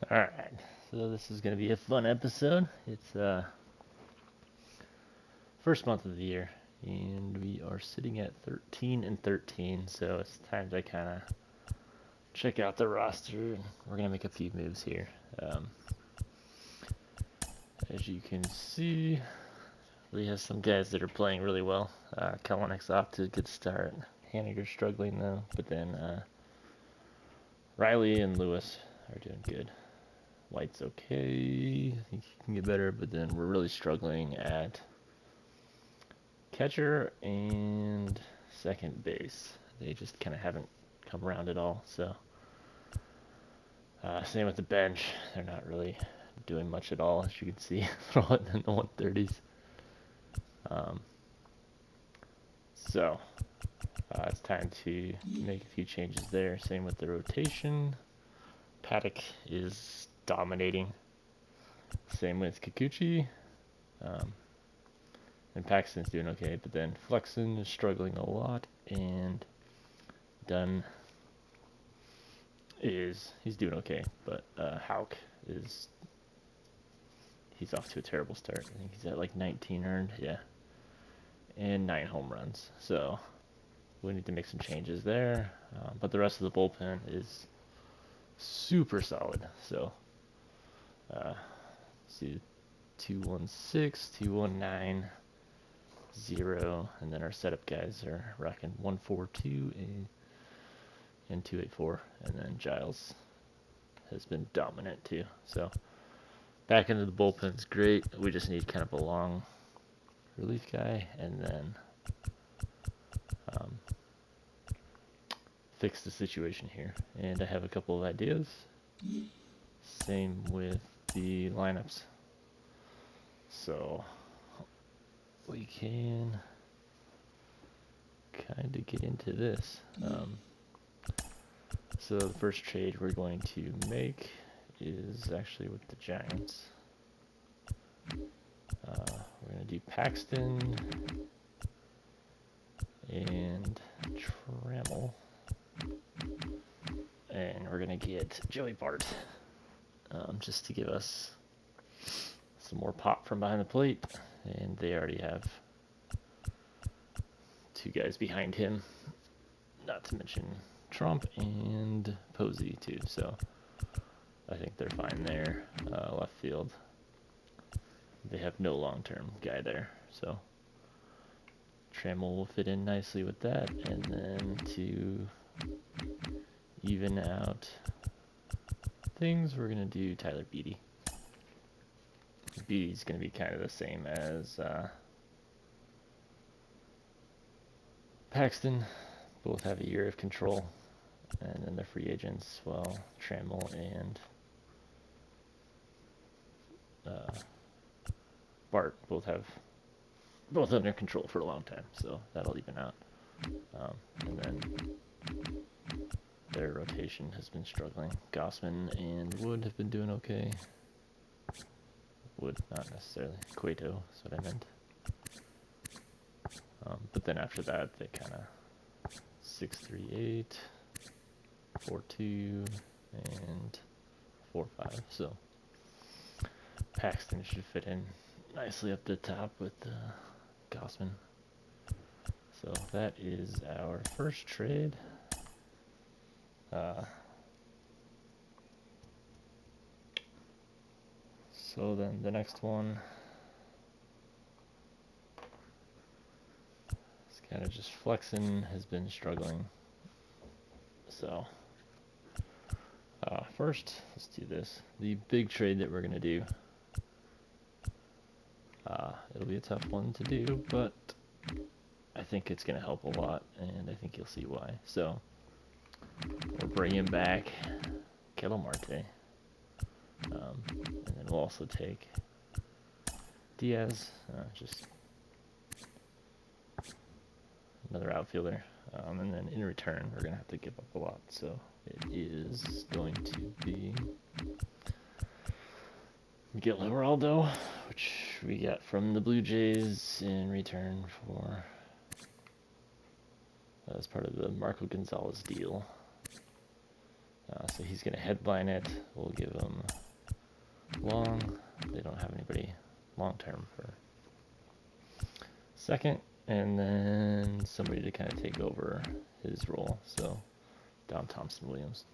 Alright, so this is going to be a fun episode. It's first month of the year, and we are sitting at 13 and 13, so it's time to kind of check out the roster, and we're going to make a few moves here. As you can see, we have some guys that are playing really well. Kelenick's off to a good start. Haniger's struggling though, but then Riley and Lewis are doing good. White's okay. I think he can get better, but then we're really struggling at catcher and second base. They just kind of haven't come around at all. So same with the bench. They're not really doing much at all, as you can see. They're all in the 130s. So it's time to make a few changes there. Same with the rotation. Paddock is dominating. Same with Kikuchi. And Paxton's doing okay, but then Flexen is struggling a lot, and Dunn he's doing okay, but Houck he's off to a terrible start. I think he's at like 19 earned, yeah, and 9 home runs. So we need to make some changes there, but the rest of the bullpen is super solid. So see 216, 219, 0, and then our setup guys are rocking 142 and 284, and then Giles has been dominant too. So back into the bullpen's great. We just need kind of a long relief guy, and then fix the situation here. And I have a couple of ideas. Same with the lineups. So we can kind of get into this. So the first trade we're going to make is actually with the Giants. We're going to do Paxton and Trammell. And we're going to get Joey Bart just to give us some more pop from behind the plate. And they already have 2 guys behind him, not to mention Trump and Posey too. So I think they're fine there. Left field, they have no long-term guy there, so Trammell will fit in nicely with that. And then to even out things, we're going to do Tyler Beede. Beaty's going to be kind of the same as Paxton. Both have a year of control, and then they're free agents. Well, Trammell and Bart both under control for a long time, so that'll even out. And then their rotation has been struggling. Gossman and Wood have been doing okay. Wood, not necessarily. Cueto is what I meant. But then after that, they kind of 6-3-8, 4-2, and 4-5. So Paxton should fit in nicely up the top with Gossman. So that is our first trade. So then the next one is kind of just Flexen has been struggling. So first, let's do this. The big trade that we're going to do. It'll be a tough one to do, but I think it's going to help a lot, and I think you'll see why. So we're bringing back Ketel Marte. And then we'll also take Diaz, just another outfielder. And then in return, we're going to have to give up a lot. So it is going to be Miguel Geraldo, which we got from the Blue Jays in return for as part of the Marco Gonzalez deal. So he's going to headline it. We'll give him long. They don't have anybody long-term for second. And then somebody to kind of take over his role. So Dom Thompson-Williams.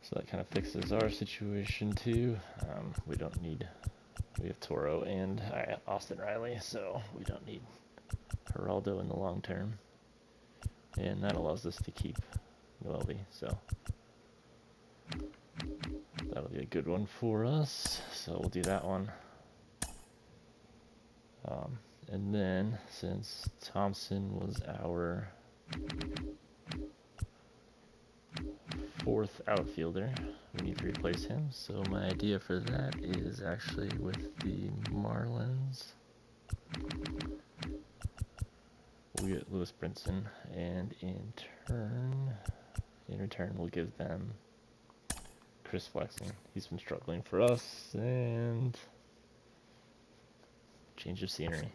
So that kind of fixes our situation too. We have Toro and Austin Riley, so we don't need Geraldo in the long term. And that allows us to keep Noelvi, so that'll be a good one for us. So we'll do that one. And then, since Thompson was our fourth outfielder, we need to replace him. So my idea for that is actually with the Marlins. We get Lewis Brinson, and in return, we'll give them Chris Flexen. He's been struggling for us, and change of scenery.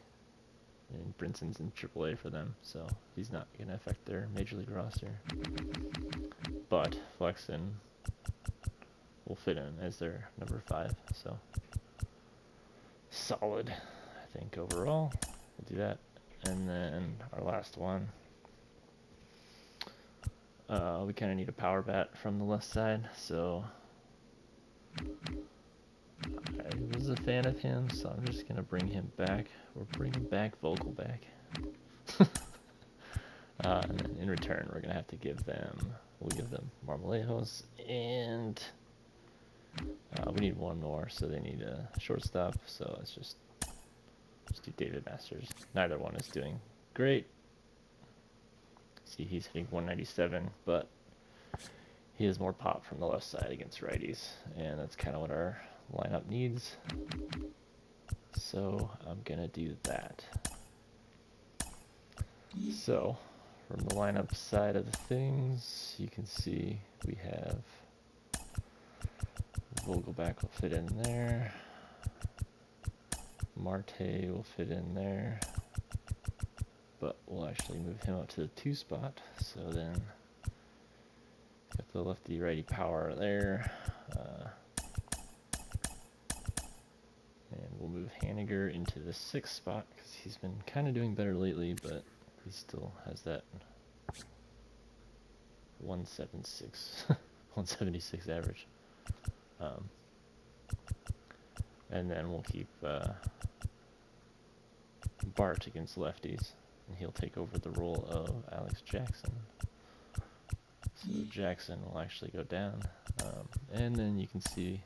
And Brinson's in AAA for them, so he's not going to affect their major league roster. But Flexen will fit in as their number 5, so solid, I think, overall. We'll do that. And then our last one, we kind of need a power bat from the left side, so I was a fan of him, so I'm just going to bring him back. We're bringing back Vogelback. And then in return, we're going to have to we'll give them Marmolejos, and we need one more, so they need a shortstop, so let's just do David Masters. Neither one is doing great. See, he's hitting 197, but he has more pop from the left side against righties, and that's kind of what our lineup needs. So I'm gonna do that. So from the lineup side of things, you can see we have Vogelback will fit in there. Marte will fit in there, but we'll actually move him up to the 2 spot. So then got the lefty righty power there. And we'll move Haniger into the 6th spot because he's been kind of doing better lately, but he still has that 176 176 average. And then we'll keep Bart against lefties, and he'll take over the role of Alex Jackson. So Jackson will actually go down, and then you can see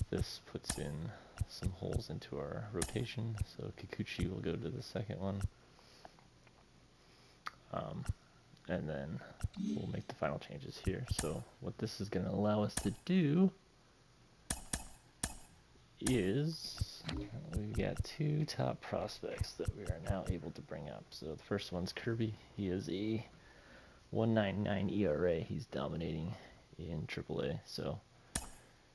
this puts in some holes into our rotation. So Kikuchi will go to the 2nd one, and then we'll make the final changes here. So what this is going to allow us to do is we've got 2 top prospects that we are now able to bring up. So the first one's Kirby. He is a 1.99 ERA. He's dominating in AAA, so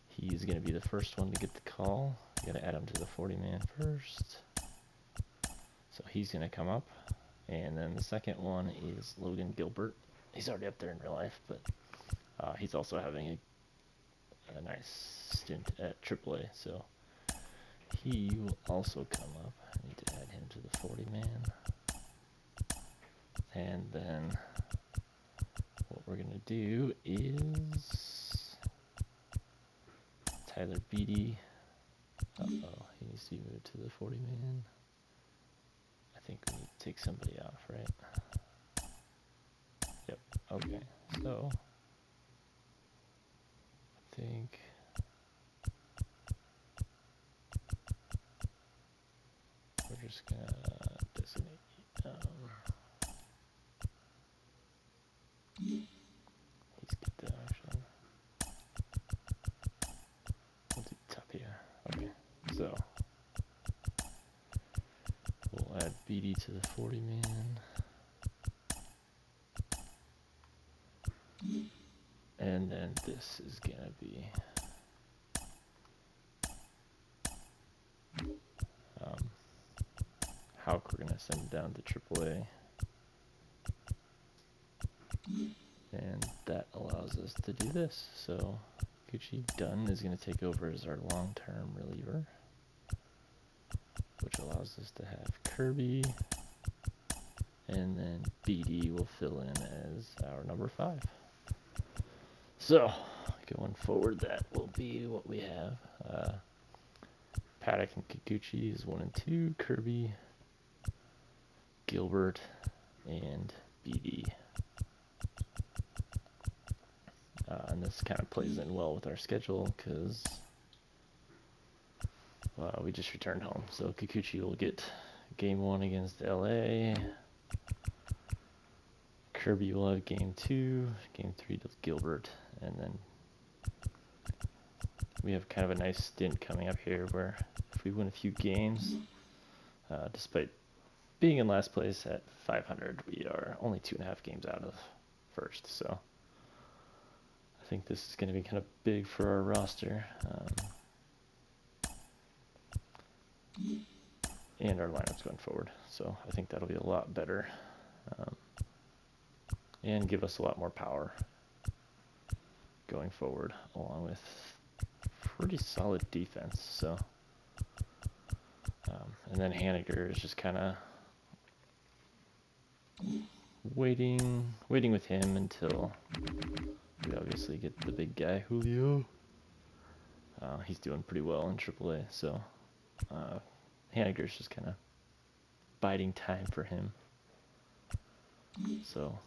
he's going to be the first one to get the call. You got to add him to the 40-man first. So he's going to come up. And then the second one is Logan Gilbert. He's already up there in real life, but he's also having a nice stint at AAA, so he will also come up. I need to add him to the 40-man. And then what we're going to do is Tyler Beatty. He needs to be moved to the 40-man. I think we need to take somebody off, right? Yep, okay. So I think we're just going to designate he's good though, actually. We'll do Tapia. Okay, so we'll add BD to the 40-man. And then this is going to be Houck. We're going to send him down to AAA. allows us to do this. So Kikuchi Dunn is going to take over as our long-term reliever, which allows us to have Kirby, and then BD will fill in as our number 5. So going forward, that will be what we have. Paddock and Kikuchi is 1 and 2, Kirby, Gilbert, and BD. And this kind of plays in well with our schedule because we just returned home. So Kikuchi will get game 1 against LA. Kirby will have game 2, game 3 to Gilbert, and then we have kind of a nice stint coming up here where if we win a few games, despite being in last place at 500, we are only 2.5 games out of first. So I think this is going to be kind of big for our roster. And our lineups going forward. So I think that'll be a lot better. And give us a lot more power going forward, along with pretty solid defense. So, and then Haniger is just kind of waiting with him until we obviously get the big guy, Julio. He's doing pretty well in AAA, so Haniger's just kind of biding time for him. So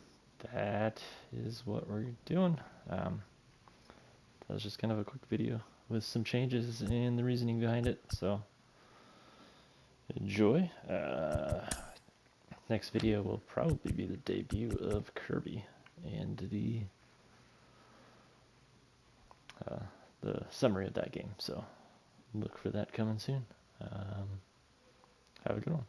that is what we're doing. That was just kind of a quick video with some changes and the reasoning behind it. So enjoy. Next video will probably be the debut of Kirby and the summary of that game. So look for that coming soon. Have a good one.